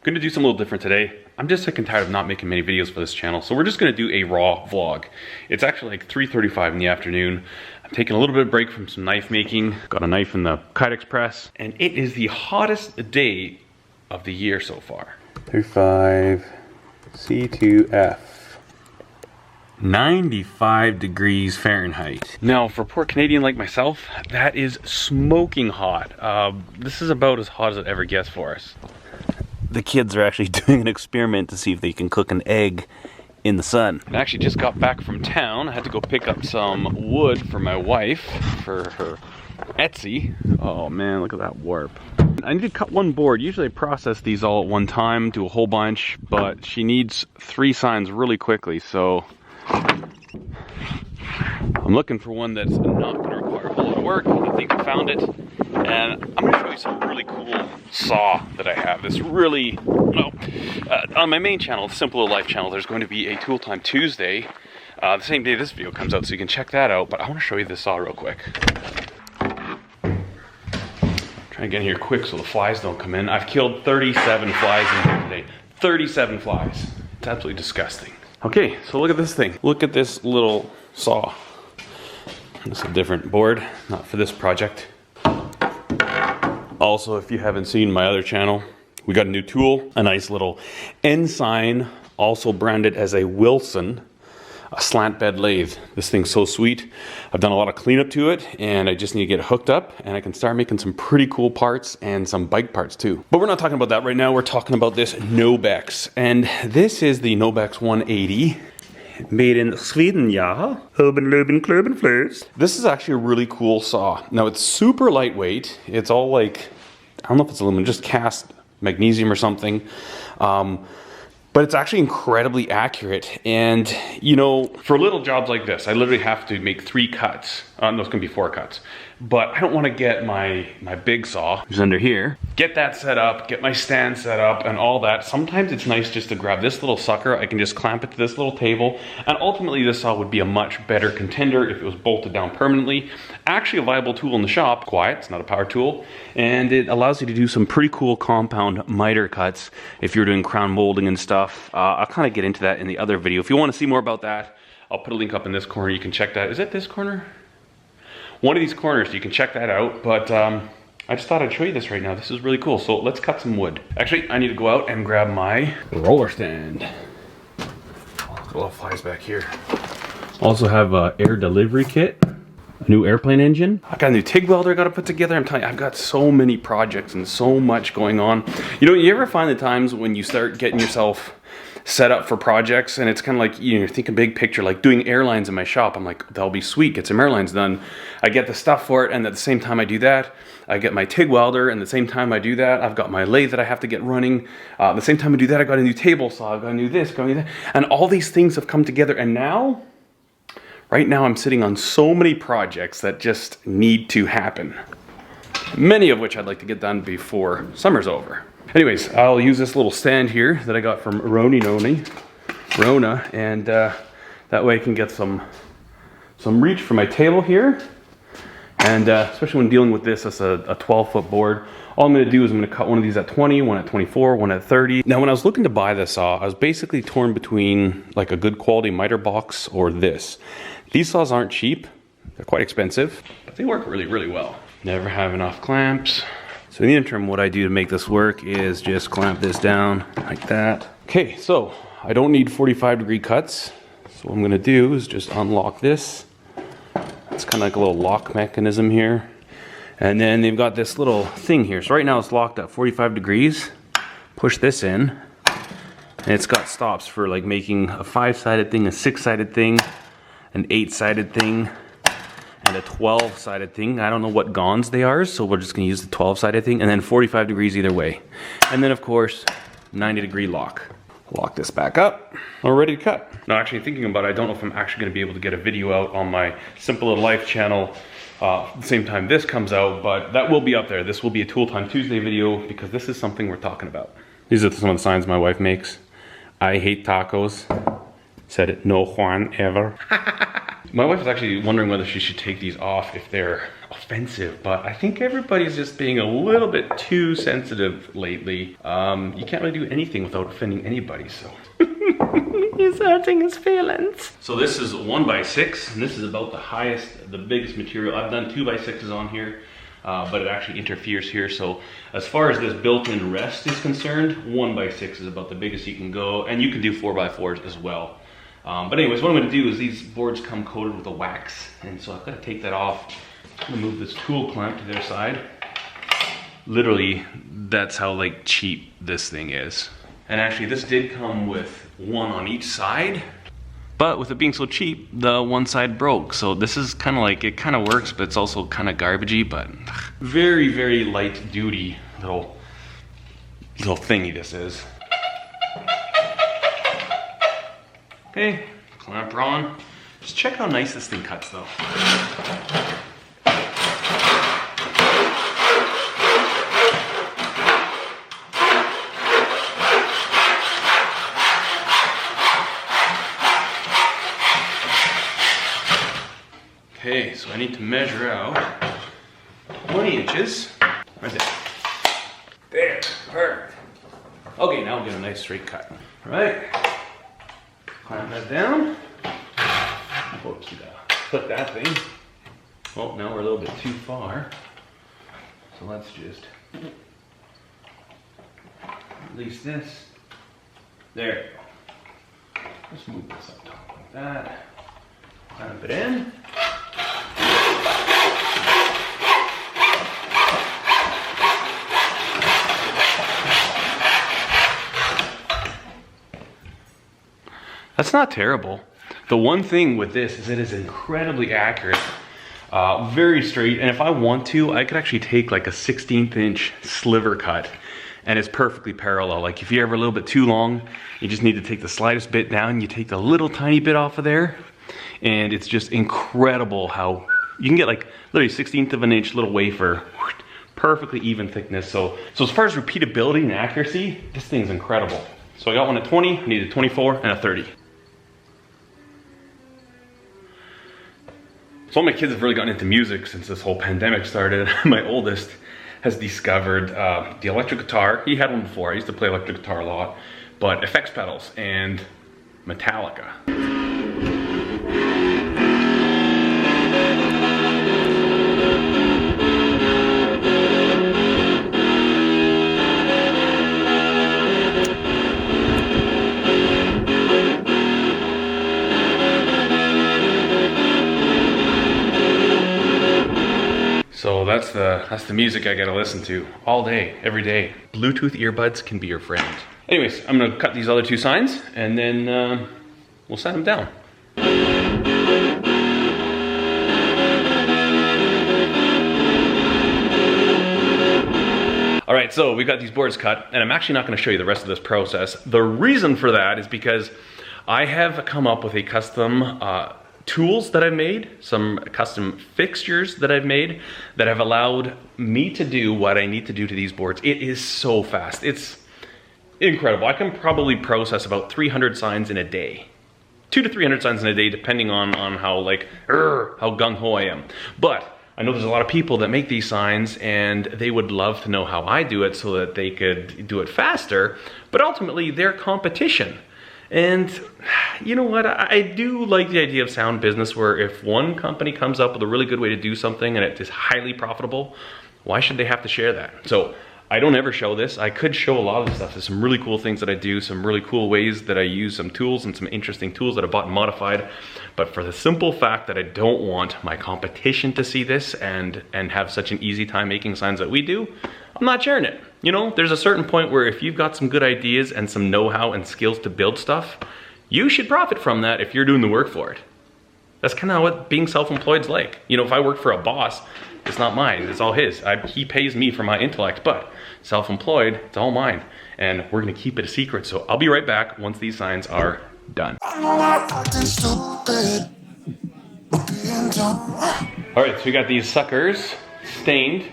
I'm gonna do something a little different today. I'm just sick and tired of not making many videos for this channel, so we're just gonna do a raw vlog. It's actually like 3:35 in the afternoon. I'm taking a little bit of break from some knife making. Got a knife in the Kydex press, and it is the hottest day of the year so far. 35 C2F. 95 degrees Fahrenheit. Now, for a poor Canadian like myself, that is smoking hot. This is about as hot as it ever gets for us. The kids are actually doing an experiment to see if they can cook an egg in the sun. I actually just got back from town. I had to go pick up some wood for my wife for her Etsy. Oh man, look at that warp. I need to cut one board. Usually I process these all at one time, do a whole bunch, but she needs 3 signs really quickly, so I'm looking for one that's not going to require a whole lot of work. I think I found it. And I'm going to show you some really cool saw that I have. This really, on my main channel, the Simple Life channel, there's going to be a Tool Time Tuesday, the same day this video comes out, so you can check that out. But I want to show you this saw real quick. Trying to get in here quick so the flies don't come in. I've killed 37 flies in here today. 37 flies. It's absolutely disgusting. Okay, so look at this thing. Look at this little saw. It's a different board, not for this project. Also, if you haven't seen my other channel, we got a new tool, a nice little Ensign, also branded as a Wilson, a slant bed lathe. This thing's so sweet. I've done a lot of cleanup to it, and I just need to get it hooked up, and I can start making some pretty cool parts and some bike parts too. But we're not talking about that right now. We're talking about this Nobex, and this is the Nobex 180. Made in Sweden, yeah. This is actually a really cool saw. Now it's super lightweight. It's all like, I don't know if it's aluminum, just cast magnesium or something. But it's actually incredibly accurate. And you know, for little jobs like this, I literally have to make 3 cuts. No, it's gonna be 4 cuts. But I don't wanna get my big saw, which is under here, get that set up, get my stand set up and all that. Sometimes it's nice just to grab this little sucker. I can just clamp it to this little table. And ultimately this saw would be a much better contender if it was bolted down permanently. Actually a viable tool in the shop, quiet, it's not a power tool. And it allows you to do some pretty cool compound miter cuts if you're doing crown molding and stuff. I'll kind of get into that in the other video. If you want to see more about that, I'll put a link up in this corner. You can check that. Is it this corner? One of these corners, you can check that out. But I just thought I'd show you this right now. This is really cool. So let's cut some wood. Actually, I need to go out and grab my roller stand. A lot of flies back here. Also have an air delivery kit. A new airplane engine. I got a new TIG welder I got to put together. I'm telling you, I've got so many projects and so much going on. You know, you ever find the times when you start getting yourself set up for projects and it's kind of like, you know, you're thinking big picture, like doing airlines in my shop. I'm like, that'll be sweet, get some airlines done. I get the stuff for it, and at the same time I do that, I get my TIG welder, and at the same time I do that, I've got my lathe that I have to get running. At the same time I do that, I got a new table saw, I've got a new this, got a new that. And all these things have come together, and now, right now I'm sitting on so many projects that just need to happen. Many of which I'd like to get done before summer's over. Anyways, I'll use this little stand here that I got from Rona, and that way I can get some reach for my table here. And especially when dealing with this, that's a 12-foot board. All I'm gonna do is I'm gonna cut one of these at 20, one at 24, one at 30. Now when I was looking to buy this saw, I was basically torn between like a good quality miter box or this. These saws aren't cheap, they're quite expensive, but they work really, really well. Never have enough clamps. So in the interim, what I do to make this work is just clamp this down like that. Okay, so I don't need 45-degree cuts. So what I'm gonna do is just unlock this. It's kind of like a little lock mechanism here. And then they've got this little thing here. So right now it's locked at 45 degrees. Push this in, and it's got stops for like making a 5-sided thing, a 6-sided thing, an 8-sided thing, and a 12-sided thing. I don't know what gons they are, so we're just gonna use the 12-sided thing, and then 45 degrees either way. And then of course, 90-degree lock. Lock this back up, we're ready to cut. Now actually thinking about it, I don't know if I'm actually gonna be able to get a video out on my Simple Life channel at the same time this comes out, but that will be up there. This will be a Tool Time Tuesday video because this is something we're talking about. These are some of the signs my wife makes. I hate tacos. Said it, no Juan ever. My wife is actually wondering whether she should take these off if they're offensive, but I think everybody's just being a little bit too sensitive lately. You can't really do anything without offending anybody, so. He's hurting his feelings. So this is 1x6, and this is about the highest, the biggest material. I've done 2x6s on here, but it actually interferes here. So as far as this built-in rest is concerned, 1x6 is about the biggest you can go, and you can do 4x4s as well. But anyways, what I'm gonna do is these boards come coated with a wax, and so I've gotta take that off. I'm gonna move this tool clamp to their side. Literally, that's how like cheap this thing is. And actually this did come with one on each side, but with it being so cheap, the one side broke. So this is kind of like, it kind of works, but it's also kind of garbagey, but very, very light duty little thingy this is. Okay, clamp on. Just check how nice this thing cuts though. Okay, so I need to measure out 20 inches. Right there. There, perfect. Okay, now we'll get a nice straight cut. All right. Clamp that down. Oops, put that thing. Oh, now we're a little bit too far. So let's just release this. There. Let's move this up top like that. Clamp it in. That's not terrible. The one thing with this is it is incredibly accurate, very straight, and if I want to, I could actually take like a 16th inch sliver cut and it's perfectly parallel. Like if you're ever a little bit too long, you just need to take the slightest bit down, you take the little tiny bit off of there, and it's just incredible how you can get like literally 1/16 of an inch little wafer, perfectly even thickness. So as far as repeatability and accuracy, this thing's incredible. So I got one at 20, I need a 24 and a 30. So all my kids have really gotten into music since this whole pandemic started. My oldest has discovered the electric guitar. He had one before. I used to play electric guitar a lot, but effects pedals and Metallica. So that's the music I gotta listen to all day, every day. Bluetooth earbuds can be your friend. Anyways, I'm gonna cut these other two signs and then we'll set them down. All right, so we've got these boards cut, and I'm actually not gonna show you the rest of this process. The reason for that is because I have come up with a custom tools that I've made, some custom fixtures that I've made that have allowed me to do what I need to do to these boards. It is so fast. It's incredible. I can probably process about 300 signs in a day. 200 to 300 signs in a day, depending on how how gung-ho I am. But I know there's a lot of people that make these signs and they would love to know how I do it so that they could do it faster, but ultimately they're competition. And you know what, I do like the idea of sound business where if one company comes up with a really good way to do something and it is highly profitable, why should they have to share that? So I don't ever show this. I could show a lot of the stuff. There's some really cool things that I do, some really cool ways that I use some tools and some interesting tools that I bought and modified. But for the simple fact that I don't want my competition to see this and have such an easy time making signs that we do, I'm not sharing it. You know, there's a certain point where if you've got some good ideas and some know-how and skills to build stuff, you should profit from that if you're doing the work for it. That's kind of what being self-employed's like. You know, if I work for a boss, it's not mine, it's all his. He pays me for my intellect, but self-employed, it's all mine. And we're gonna keep it a secret, so I'll be right back once these signs are done. All right, so we got these suckers stained.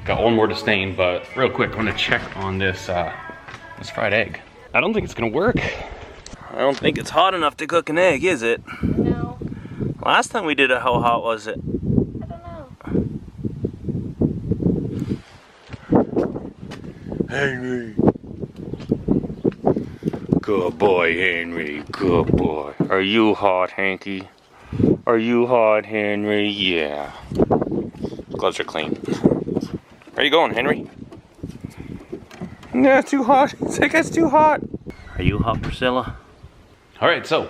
Got one more to stain, but real quick, I wanna check on this fried egg. I don't think it's gonna work. I don't think it's hot enough to cook an egg, is it? No. Last time we did it, how hot was it? I don't know. Henry. Good boy, Henry. Good boy. Are you hot, Hanky? Are you hot, Henry? Yeah. Gloves are clean. Where are you going, Henry? No, it's too hot. It's like it's too hot. Are you hot, Priscilla? All right, so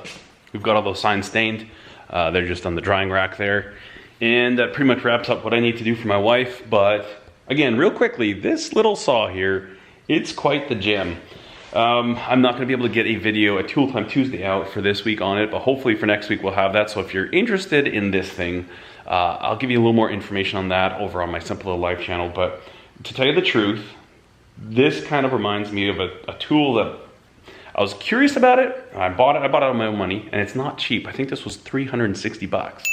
we've got all those signs stained. They're just on the drying rack there. And that pretty much wraps up what I need to do for my wife. But again, real quickly, this little saw here, it's quite the gem. I'm not gonna be able to get a video, a Tool Time Tuesday out for this week on it, but hopefully for next week we'll have that. So if you're interested in this thing, I'll give you a little more information on that over on my Simple Little Life channel. But to tell you the truth, this kind of reminds me of a tool that I was curious about it. I bought it out of my own money, and it's not cheap. I think this was 360 bucks.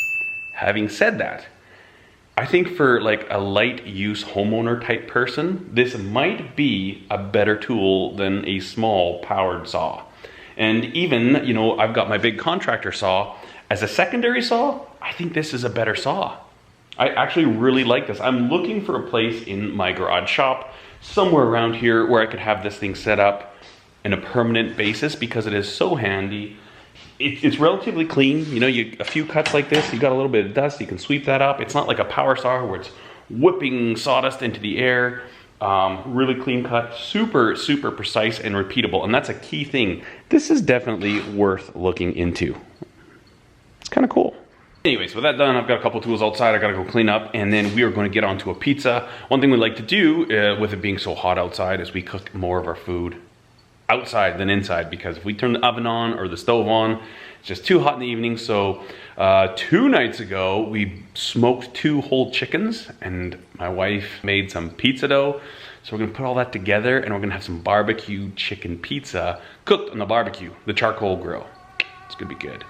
Having said that, I think for like a light use homeowner type person, this might be a better tool than a small powered saw. And even, you know, I've got my big contractor saw. As a secondary saw, I think this is a better saw. I actually really like this. I'm looking for a place in my garage shop, somewhere around here, where I could have this thing set up in a permanent basis because it is so handy. It's relatively clean. You know, a few cuts like this, you got a little bit of dust, you can sweep that up. It's not like a power saw where it's whipping sawdust into the air. Really clean cut, super, super precise and repeatable. And that's a key thing. This is definitely worth looking into. It's kind of cool. Anyways, with that done, I've got a couple tools outside I gotta go clean up, and then we are going to get onto a pizza. One thing we like to do with it being so hot outside is we cook more of our food outside than inside, because if we turn the oven on or the stove on, it's just too hot in the evening. So 2 nights ago, we smoked 2 whole chickens, and my wife made some pizza dough. So we're gonna put all that together, and we're gonna have some barbecue chicken pizza cooked on the barbecue, the charcoal grill. It's gonna be good.